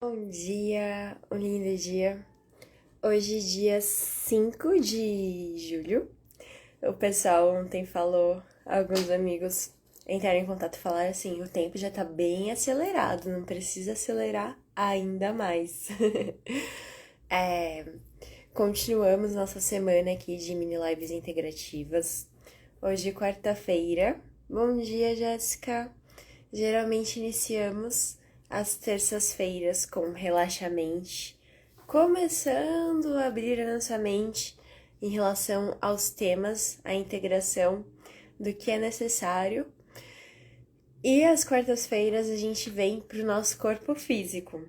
Bom dia, um lindo dia. Hoje, dia 5 de julho. O pessoal ontem falou, alguns amigos entraram em contato e falaram assim: o tempo já tá bem acelerado, não precisa acelerar ainda mais. É, continuamos nossa semana aqui de mini lives integrativas. Hoje, quarta-feira. Bom dia, Jéssica. Geralmente iniciamos as terças-feiras com relaxamente, começando a abrir a nossa mente em relação aos temas, a integração do que é necessário. E às quartas-feiras a gente vem para o nosso corpo físico,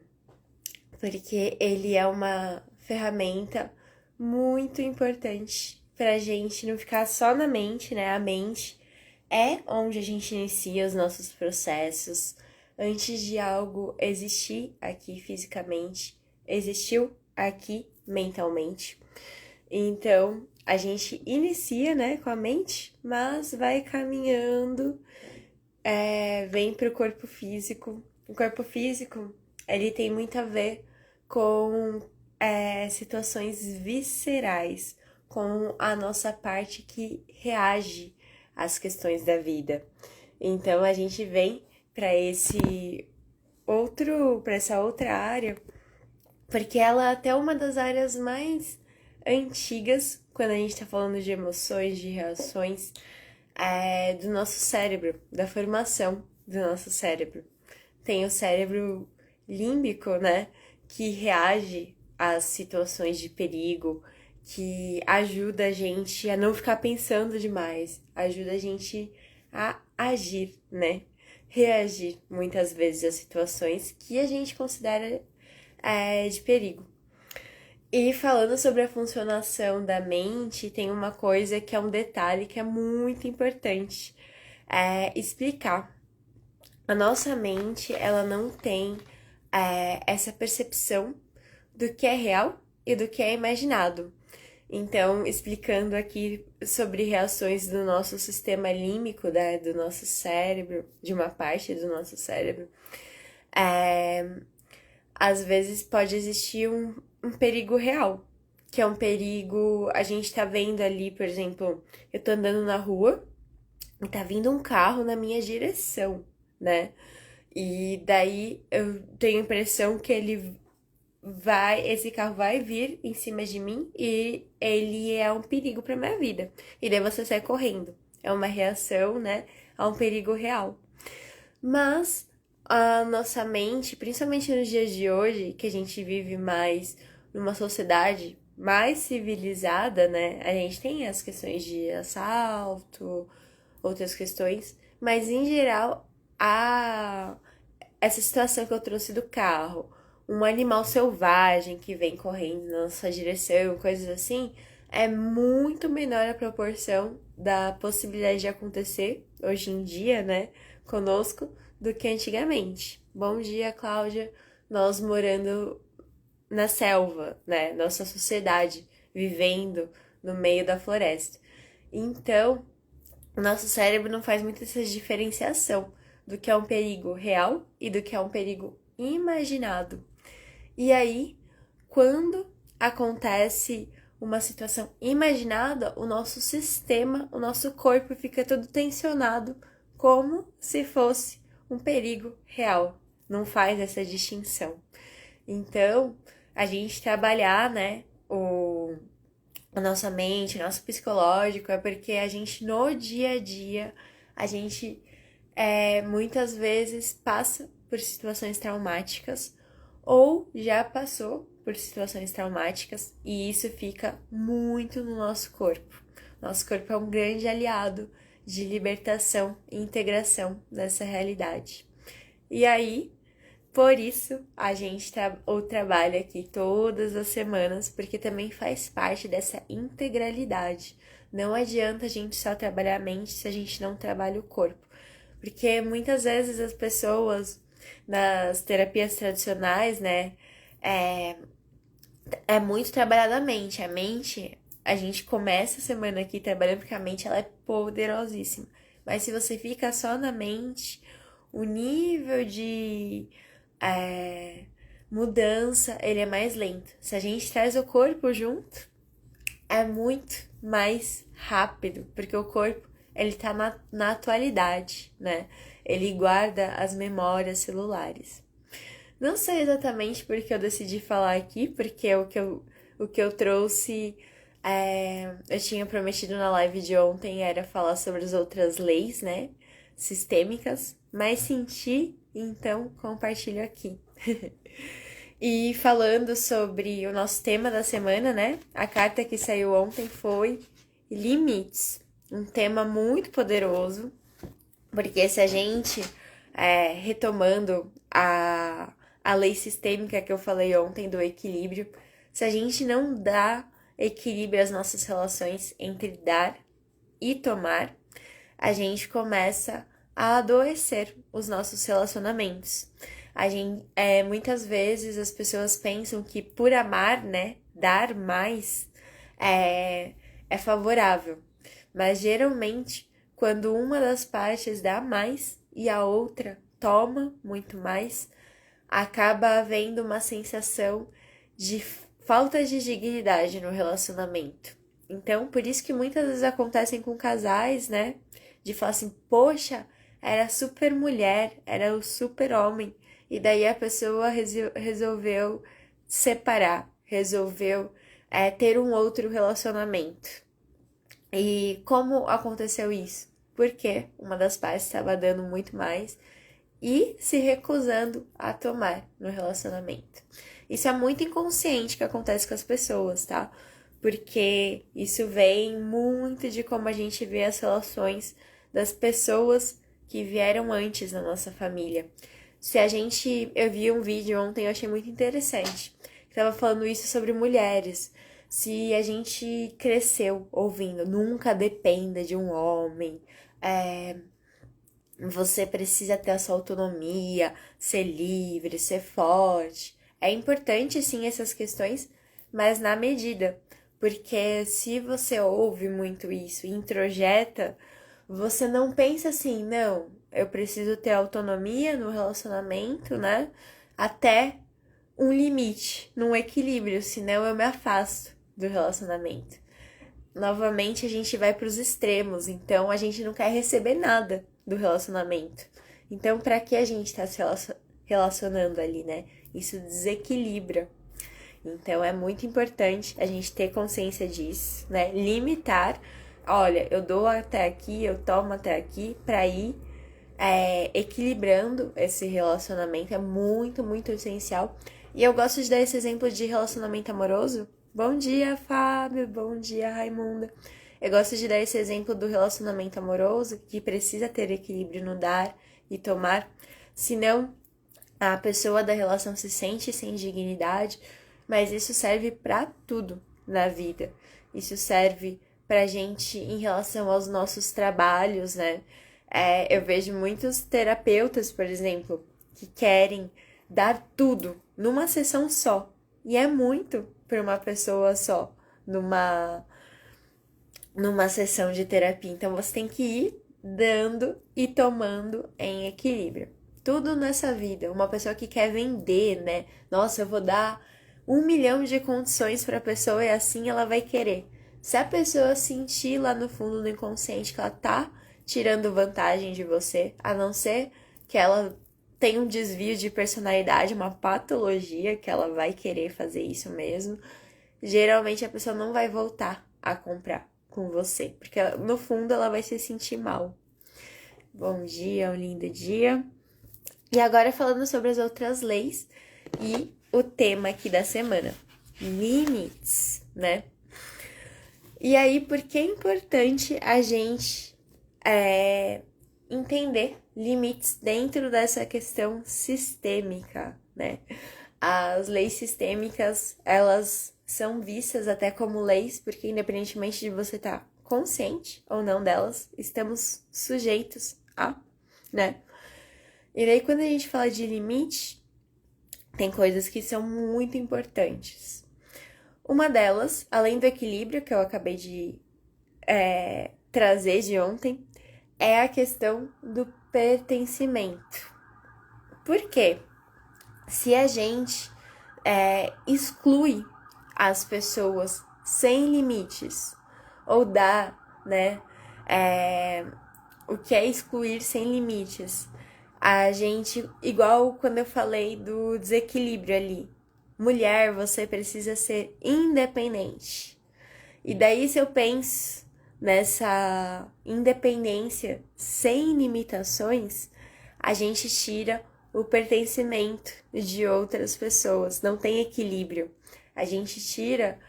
porque ele é uma ferramenta muito importante para a gente não ficar só na mente, né? A mente é onde a gente inicia os nossos processos. Antes de algo existir aqui fisicamente, existiu aqui mentalmente. Então, a gente inicia, né, com a mente, mas vai caminhando, vem para o corpo físico. O corpo físico, ele tem muito a ver com situações viscerais, com a nossa parte que reage às questões da vida. Então a gente vem para essa outra área, porque ela é até uma das áreas mais antigas quando a gente está falando de emoções, de reações, do nosso cérebro, da formação do nosso cérebro. Tem o cérebro límbico, né, que reage às situações de perigo, que ajuda a gente a não ficar pensando demais, ajuda a gente a agir, né, reagir muitas vezes às situações que a gente considera de perigo. E falando sobre a funcionação da mente, tem uma coisa que é um detalhe que é muito importante explicar. A nossa mente, ela não tem essa percepção do que é real e do que é imaginado. Então, explicando aqui sobre reações do nosso sistema límbico, né, do nosso cérebro, de uma parte do nosso cérebro, às vezes pode existir um perigo real, que é um perigo, a gente tá vendo ali, por exemplo, eu tô andando na rua e tá vindo um carro na minha direção, né? E daí eu tenho a impressão que esse carro vai vir em cima de mim e ele é um perigo para minha vida. E daí você sai correndo. É uma reação, né, a um perigo real. Mas a nossa mente, principalmente nos dias de hoje, que a gente vive mais numa sociedade mais civilizada, né? A gente tem as questões de assalto, outras questões, mas em geral, essa situação que eu trouxe do carro, um animal selvagem que vem correndo na nossa direção, coisas assim, é muito menor a proporção da possibilidade de acontecer hoje em dia, né, conosco, do que antigamente. Bom dia, Cláudia. Nós morando na selva, né, nossa sociedade vivendo no meio da floresta. Então, o nosso cérebro não faz muito essa diferenciação do que é um perigo real e do que é um perigo imaginado. E aí, quando acontece uma situação imaginada, o nosso sistema, o nosso corpo fica todo tensionado, como se fosse um perigo real. Não faz essa distinção. Então, a gente trabalhar, né, a nossa mente, o nosso psicológico, é porque a gente, no dia a dia, a gente muitas vezes passa por situações traumáticas ou já passou por situações traumáticas e isso fica muito no nosso corpo. Nosso corpo é um grande aliado de libertação e integração dessa realidade. E aí, por isso, a gente trabalha aqui todas as semanas, porque também faz parte dessa integralidade. Não adianta a gente só trabalhar a mente se a gente não trabalha o corpo. Porque muitas vezes as pessoas nas terapias tradicionais, né, é, é muito trabalhada a mente. A mente, a gente começa a semana aqui trabalhando porque a mente ela é poderosíssima. Mas se você fica só na mente, o nível de é, mudança, ele é mais lento. Se a gente traz o corpo junto, é muito mais rápido, porque o corpo, ele tá na atualidade, né? Ele guarda as memórias celulares. Não sei exatamente porque eu decidi falar aqui, porque o que eu trouxe, eu tinha prometido na live de ontem era falar sobre as outras leis, né? Sistêmicas, mas senti, então compartilho aqui. E falando sobre o nosso tema da semana, né? A carta que saiu ontem foi limites. Um tema muito poderoso, porque se a gente, retomando a lei sistêmica que eu falei ontem do equilíbrio, se a gente não dá equilíbrio às nossas relações entre dar e tomar, a gente começa a adoecer os nossos relacionamentos. Muitas vezes as pessoas pensam que por amar, né, dar mais é favorável. Mas geralmente, quando uma das partes dá mais e a outra toma muito mais, acaba havendo uma sensação de falta de dignidade no relacionamento. Então, por isso que muitas vezes acontecem com casais, né? De falar assim, poxa, era super mulher, era o super homem. E daí a pessoa resolveu separar, resolveu ter um outro relacionamento. E como aconteceu isso? Porque uma das partes estava dando muito mais e se recusando a tomar no relacionamento. Isso é muito inconsciente que acontece com as pessoas, tá? Porque isso vem muito de como a gente vê as relações das pessoas que vieram antes na nossa família. Eu vi um vídeo ontem, eu achei muito interessante, que tava falando isso sobre mulheres. Se a gente cresceu ouvindo, nunca dependa de um homem, você precisa ter a sua autonomia, ser livre, ser forte. É importante sim essas questões, mas na medida. Porque se você ouve muito isso e introjeta, você não pensa assim, não, eu preciso ter autonomia no relacionamento, né? Até um limite, num equilíbrio, senão eu me afasto do relacionamento. Novamente a gente vai para os extremos, então a gente não quer receber nada do relacionamento. Então, para que a gente está se relacionando ali, né? Isso desequilibra. Então, é muito importante a gente ter consciência disso, né? Limitar. Olha, eu dou até aqui, eu tomo até aqui, para ir equilibrando esse relacionamento. É muito, muito essencial. E eu gosto de dar esse exemplo de relacionamento amoroso. Bom dia, Fábio. Bom dia, Raimunda. Eu gosto de dar esse exemplo do relacionamento amoroso, que precisa ter equilíbrio no dar e tomar, senão a pessoa da relação se sente sem dignidade, mas isso serve para tudo na vida. Isso serve pra gente em relação aos nossos trabalhos, né? Eu vejo muitos terapeutas, por exemplo, que querem dar tudo numa sessão só. E é muito para uma pessoa só, numa sessão de terapia. Então você tem que ir dando e tomando em equilíbrio. Tudo nessa vida. Uma pessoa que quer vender, né? Nossa, eu vou dar 1 milhão de condições para a pessoa e assim ela vai querer. Se a pessoa sentir lá no fundo do inconsciente que ela tá tirando vantagem de você, a não ser que ela tenha um desvio de personalidade, uma patologia que ela vai querer fazer isso mesmo, geralmente a pessoa não vai voltar a comprar com você, porque no fundo ela vai se sentir mal. Bom dia, um lindo dia. E agora falando sobre as outras leis e o tema aqui da semana, limites, né? E aí, por que é importante a gente entender limites dentro dessa questão sistêmica, né? As leis sistêmicas, elas são vistas até como leis, porque independentemente de você estar consciente ou não delas, estamos sujeitos a, né? E daí, quando a gente fala de limite, tem coisas que são muito importantes. Uma delas, além do equilíbrio que eu acabei de trazer de ontem, é a questão do pertencimento. Por quê? Se a gente exclui as pessoas sem limites, ou dá, né? O que é excluir sem limites? A gente, igual quando eu falei do desequilíbrio ali, mulher, você precisa ser independente. E daí, se eu penso nessa independência sem limitações, a gente tira o pertencimento de outras pessoas, não tem equilíbrio. A gente tira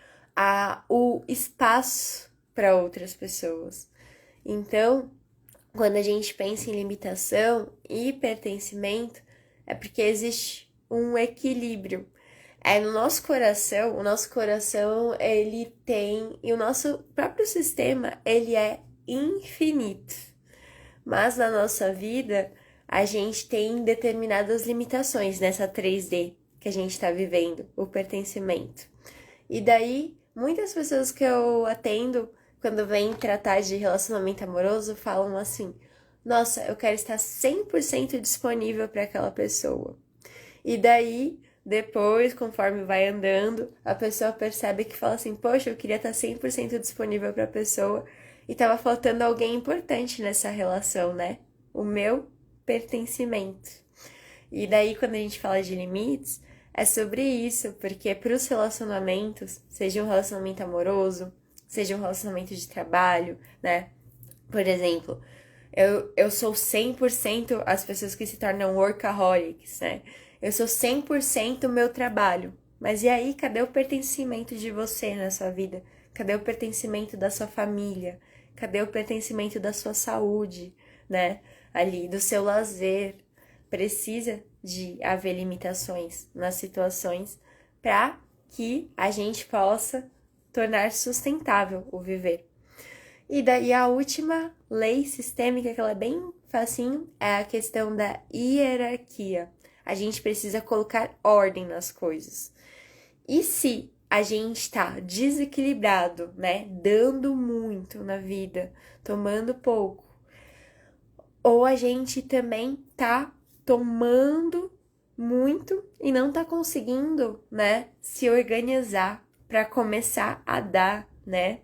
o espaço para outras pessoas. Então, quando a gente pensa em limitação e pertencimento, é porque existe um equilíbrio. No nosso coração, o nosso coração, ele tem, e o nosso próprio sistema, ele é infinito. Mas na nossa vida, a gente tem determinadas limitações nessa 3D que a gente está vivendo, o pertencimento. E daí, muitas pessoas que eu atendo, quando vêm tratar de relacionamento amoroso, falam assim: nossa, eu quero estar 100% disponível para aquela pessoa. E daí, depois, conforme vai andando, a pessoa percebe que fala assim: poxa, eu queria estar 100% disponível para a pessoa e tava faltando alguém importante nessa relação, né? O meu pertencimento. E daí, quando a gente fala de limites, é sobre isso, porque para os relacionamentos, seja um relacionamento amoroso, seja um relacionamento de trabalho, né? Por exemplo, eu sou 100% as pessoas que se tornam workaholics, né? Eu sou 100% o meu trabalho. Mas e aí, cadê o pertencimento de você na sua vida? Cadê o pertencimento da sua família? Cadê o pertencimento da sua saúde, né? Ali, do seu lazer. Precisa de haver limitações nas situações para que a gente possa tornar sustentável o viver. E daí a última lei sistêmica, que ela é bem facinho, é a questão da hierarquia. A gente precisa colocar ordem nas coisas. E se a gente está desequilibrado, né, dando muito na vida, tomando pouco, ou a gente também tá tomando muito e não tá conseguindo, né, se organizar para começar a dar, né?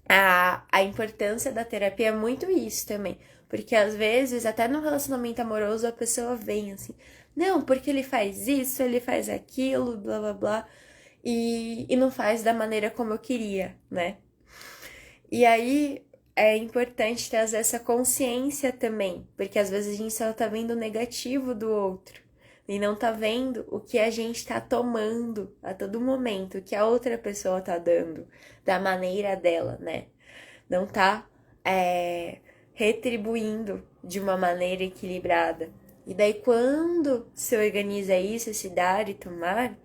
A importância da terapia é muito isso também. Porque às vezes, até no relacionamento amoroso, a pessoa vem assim: não, porque ele faz isso, ele faz aquilo, blá blá blá, e não faz da maneira como eu queria, né? E aí é importante trazer essa consciência também, porque às vezes a gente só tá vendo o negativo do outro e não tá vendo o que a gente tá tomando a todo momento, o que a outra pessoa tá dando, da maneira dela, né? Não tá retribuindo de uma maneira equilibrada. E daí, quando se organiza isso, se dar e tomar,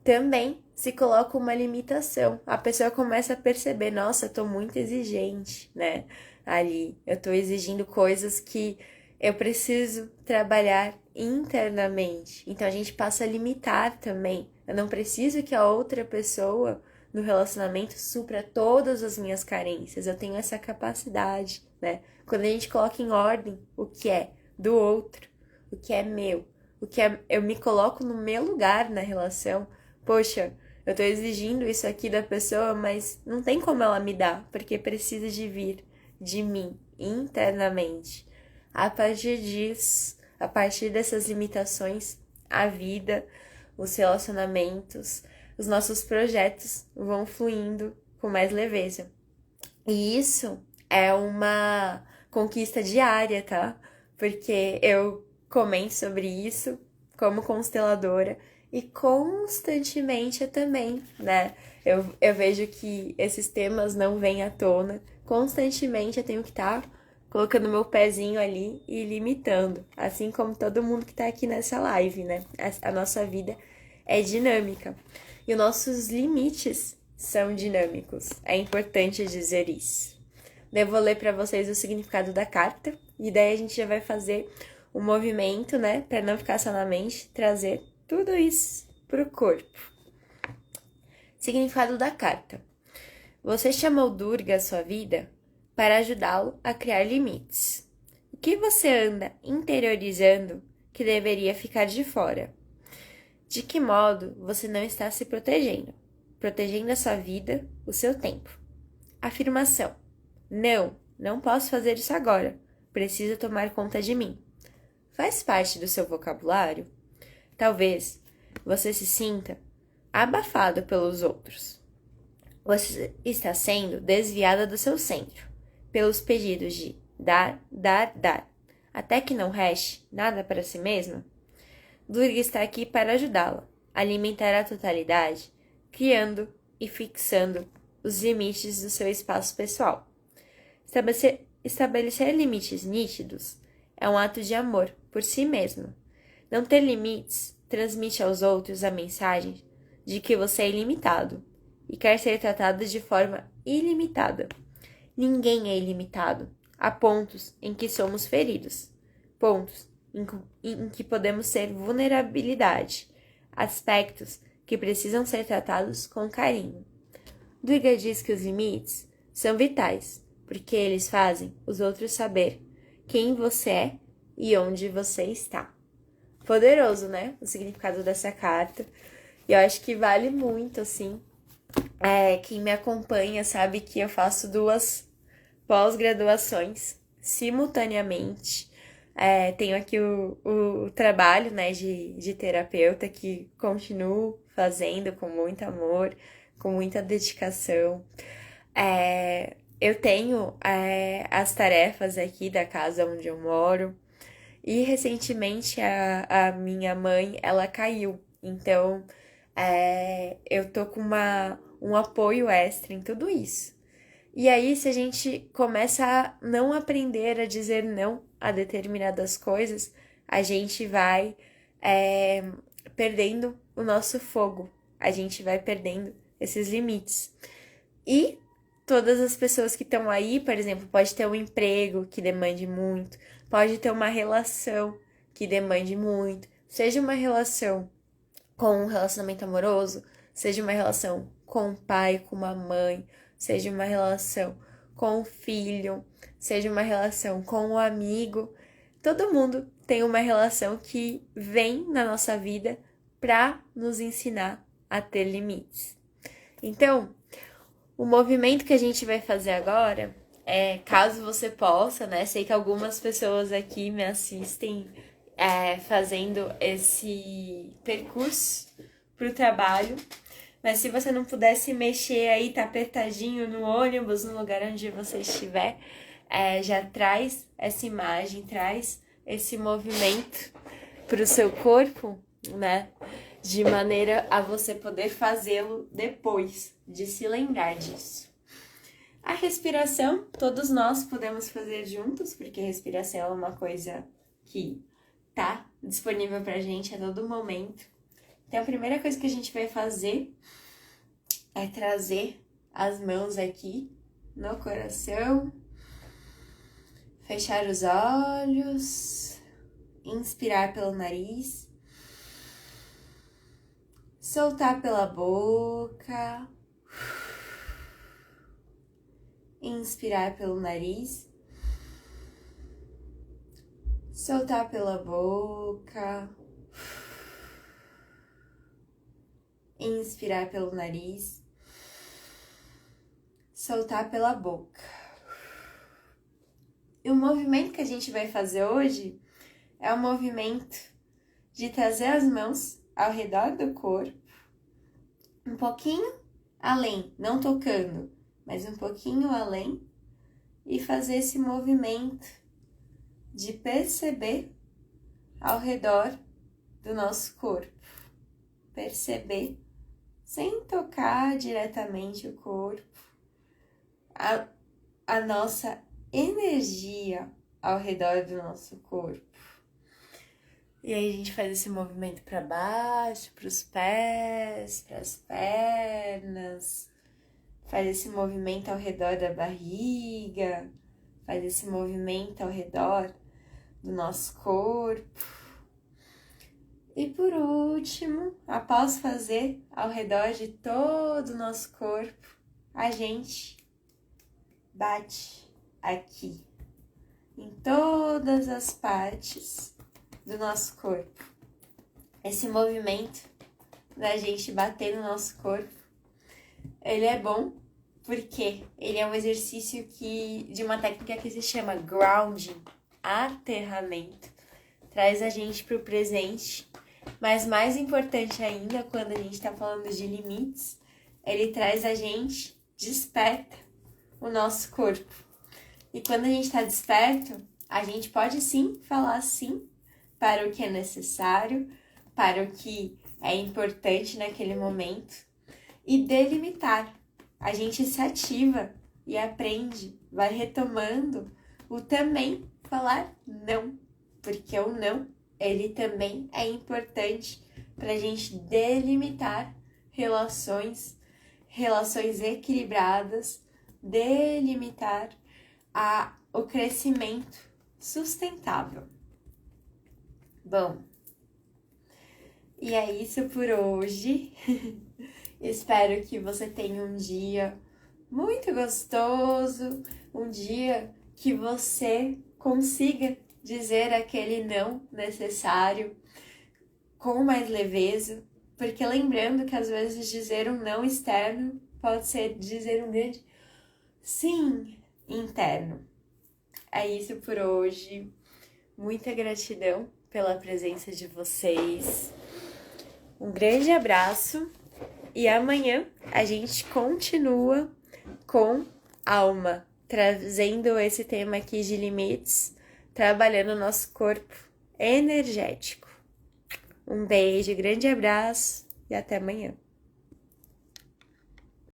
também se coloca uma limitação. A pessoa começa a perceber: nossa, eu tô muito exigente, né? Ali, eu tô exigindo coisas que eu preciso trabalhar internamente. Então a gente passa a limitar também. Eu não preciso que a outra pessoa no relacionamento supra todas as minhas carências. Eu tenho essa capacidade, né? Quando a gente coloca em ordem o que é do outro, o que é meu, o que é, eu me coloco no meu lugar na relação. Poxa, eu tô exigindo isso aqui da pessoa, mas não tem como ela me dar, porque precisa de vir de mim internamente. A partir disso, a partir dessas limitações, a vida, os relacionamentos, os nossos projetos vão fluindo com mais leveza. E isso é uma conquista diária, tá? Porque eu comento sobre isso como consteladora e constantemente eu também, né? Eu vejo que esses temas não vêm à tona. Constantemente eu tenho que estar colocando meu pezinho ali e limitando. Assim como todo mundo que tá aqui nessa live, né? A nossa vida é dinâmica. E os nossos limites são dinâmicos. É importante dizer isso. Eu vou ler para vocês o significado da carta e daí a gente já vai fazer um movimento, né, para não ficar só na mente, trazer tudo isso pro corpo. Significado da carta. Você chamou Durga à sua vida para ajudá-lo a criar limites. O que você anda interiorizando que deveria ficar de fora? De que modo você não está se protegendo? Protegendo a sua vida, o seu tempo. Afirmação: não posso fazer isso agora. Preciso tomar conta de mim. Faz parte do seu vocabulário? Talvez você se sinta abafado pelos outros. Você está sendo desviada do seu centro, pelos pedidos de dar, até que não reste nada para si mesma. Durga está aqui para ajudá-la a alimentar a totalidade, criando e fixando os limites do seu espaço pessoal. Estabelecer limites nítidos é um ato de amor por si mesma. Não ter limites transmite aos outros a mensagem de que você é ilimitado e quer ser tratado de forma ilimitada. Ninguém é ilimitado. Há pontos em que somos feridos, pontos em que podemos ter vulnerabilidade, aspectos que precisam ser tratados com carinho. Durga diz que os limites são vitais, porque eles fazem os outros saber quem você é e onde você está. Poderoso, né? O significado dessa carta. E eu acho que vale muito, assim. Quem me acompanha sabe que eu faço 2 pós-graduações simultaneamente. Tenho aqui o trabalho, né, de terapeuta que continuo fazendo com muito amor, com muita dedicação. Eu tenho as tarefas aqui da casa onde eu moro. E recentemente a minha mãe, ela caiu. Então, eu tô com um apoio extra em tudo isso. E aí, se a gente começa a não aprender a dizer não a determinadas coisas, a gente vai perdendo o nosso fogo. A gente vai perdendo esses limites. E todas as pessoas que estão aí, por exemplo, pode ter um emprego que demande muito, pode ter uma relação que demande muito, seja uma relação com um relacionamento amoroso, seja uma relação com um pai, com uma mãe, seja uma relação com um filho, seja uma relação com um amigo. Todo mundo tem uma relação que vem na nossa vida para nos ensinar a ter limites. Então, o movimento que a gente vai fazer agora caso você possa, né? Sei que algumas pessoas aqui me assistem fazendo esse percurso pro trabalho. Mas se você não puder se mexer aí, tá apertadinho no ônibus, no lugar onde você estiver, já traz essa imagem, traz esse movimento pro seu corpo, né? De maneira a você poder fazê-lo depois de se lembrar disso. A respiração, todos nós podemos fazer juntos, porque a respiração é uma coisa que tá disponível pra gente a todo momento. Então, a primeira coisa que a gente vai fazer é trazer as mãos aqui no coração, fechar os olhos, inspirar pelo nariz, soltar pela boca, inspirar pelo nariz, soltar pela boca, inspirar pelo nariz, soltar pela boca. E o movimento que a gente vai fazer hoje é o movimento de trazer as mãos ao redor do corpo, um pouquinho além, não tocando, mas um pouquinho além, e fazer esse movimento de perceber ao redor do nosso corpo. Perceber, sem tocar diretamente o corpo, a nossa energia ao redor do nosso corpo. E aí a gente faz esse movimento para baixo, para os pés, para as pernas, faz esse movimento ao redor da barriga, faz esse movimento ao redor do nosso corpo. E por último, após fazer ao redor de todo o nosso corpo, a gente bate aqui, em todas as partes do nosso corpo. Esse movimento da gente bater no nosso corpo. Ele é bom porque ele é um exercício de uma técnica que se chama grounding, aterramento. Traz a gente para o presente, mas mais importante ainda, quando a gente está falando de limites, ele traz a gente, desperta o nosso corpo. E quando a gente está desperto, a gente pode sim falar sim para o que é necessário, para o que é importante naquele momento e delimitar. A gente se ativa e aprende, vai retomando o também falar não, porque o não, ele também é importante para a gente delimitar relações equilibradas, delimitar o crescimento sustentável. Bom, e é isso por hoje. Espero que você tenha um dia muito gostoso, um dia que você consiga dizer aquele não necessário com mais leveza, porque lembrando que às vezes dizer um não externo pode ser dizer um grande sim interno. É isso por hoje. Muita gratidão pela presença de vocês. Um grande abraço e amanhã a gente continua com alma, trazendo esse tema aqui de limites, trabalhando o nosso corpo energético. Um beijo, grande abraço e até amanhã.